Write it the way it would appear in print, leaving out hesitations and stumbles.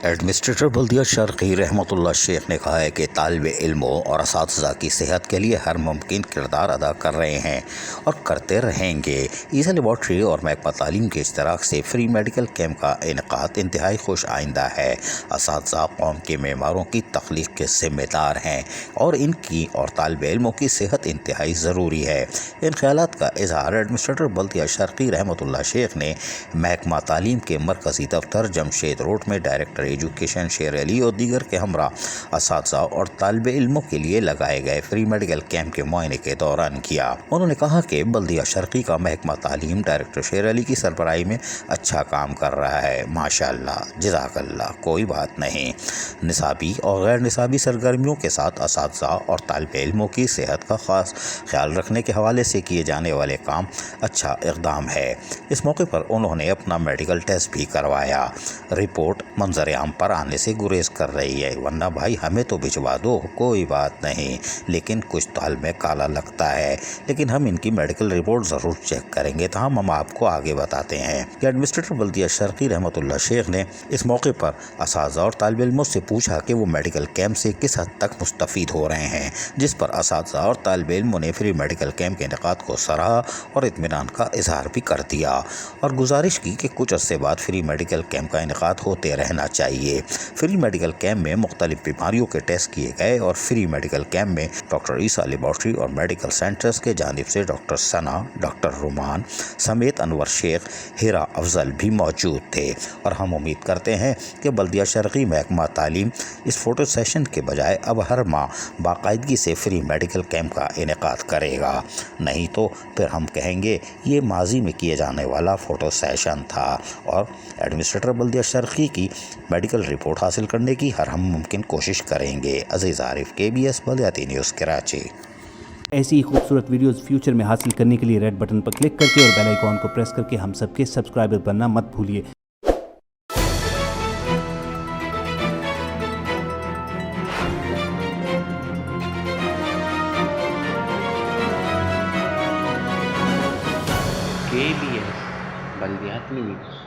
Administrator بلدیہ شرقی رحمتہ شیخ نے کہا ہے کہ طالب علموں اور اساتذہ کی صحت کے لیے ہر ممکن کردار ادا کر رہے ہیں اور کرتے رہیں گے۔ عیسیٰ لیبارٹری اور محکمہ تعلیم کے اشتراک سے فری میڈیکل کیمپ کا انعقاد انتہائی خوش آئندہ ہے۔ اساتذہ قوم کے معماروں کی تخلیق کے ذمہ دار ہیں اور ان کی اور طالب علموں کی صحت انتہائی ضروری ہے۔ ان خیالات کا اظہار ایڈمنسٹریٹر بلدیہ شرقی رحمتہ شیخ نے محکمہ تعلیم کے مرکزی دفتر جمشید روڈ میں ڈائریکٹر ایجوکیشن شیر علی اور دیگر کے ہمراہ اساتذہ اور طالب علموں کے لیے لگائے گئے فری میڈیکل کیمپ کے معائنے کے دوران کیا۔ انہوں نے کہا کہ بلدیہ شرقی کا محکمہ تعلیم ڈائریکٹر شیر علی کی سربراہی میں اچھا کام کر رہا ہے۔ ماشاءاللہ، جزاک اللہ، کوئی بات نہیں۔ نصابی اور غیر نصابی سرگرمیوں کے ساتھ اساتذہ اور طالب علموں کی صحت کا خاص خیال رکھنے کے حوالے سے کیے جانے والے کام اچھا اقدام ہے۔ اس موقع پر انہوں نے اپنا میڈیکل ٹیسٹ بھی کروایا۔ رپورٹ منظر عام پر آنے سے گریز کر رہی ہے، ورنہ بھائی ہمیں تو بھجوا دو، کوئی بات نہیں، لیکن کچھ تو حل میں کالا لگتا ہے، لیکن ہم ان کی میڈیکل رپورٹ ضرور چیک کریں گے، تو ہم آپ کو آگے بتاتے ہیں۔ ایڈمنسٹریٹر بلدیہ شرقی رحمتہ شیخ نے اس موقع پر اساتذہ اور طالب علموں سے پوچھا کہ وہ میڈیکل کیمپ سے کس حد تک مستفید ہو رہے ہیں، جس پر اساتذہ اور طالب علموں نے فری میڈیکل کیمپ کے انعقاد کو سراہا اور اطمینان کا اظہار بھی کر دیا اور گزارش کی کہ کچھ عرصے بعد فری میڈیکل کیمپ کا انعقاد ہوتے رہنا چاہیے۔ فری میڈیکل کیمپ میں مختلف بیماریوں کے ٹیسٹ کیے گئے اور فری میڈیکل کیمپ میں ڈاکٹر عیسیٰ لیبارٹری اور میڈیکل سینٹرز کے جانب سے ڈاکٹر ثنا، ڈاکٹر رومان سمیت انور شیخ، ہیرا افضل بھی موجود تھے اور ہم امید کرتے ہیں کہ بلدیہ شرقی محکمہ تعلیم اس فوٹو سیشن کے بجائے اب ہر ماہ باقاعدگی سے فری میڈیکل کیمپ کا انعقاد کرے گا، نہیں تو پھر ہم کہیں گے یہ ماضی میں کیے جانے والا فوٹو سیشن تھا۔ اور ایڈمنسٹریٹر بلدیہ شرقی کی میڈیکل رپورٹ حاصل کرنے کی ہر ہم ممکن کوشش کریں گے۔ عزیز عارف، KBS بلدیاتی نیوز کراچی۔ ایسی ہی خوبصورت ویڈیوز فیوچر میں حاصل کرنے کے لیے ریڈ بٹن پر کلک کر کے اور بیل آئیکن کو پریس کر کے ہم سب کے سبسکرائبر بننا مت بھولیے۔ KBS بلدیاتی نیوز۔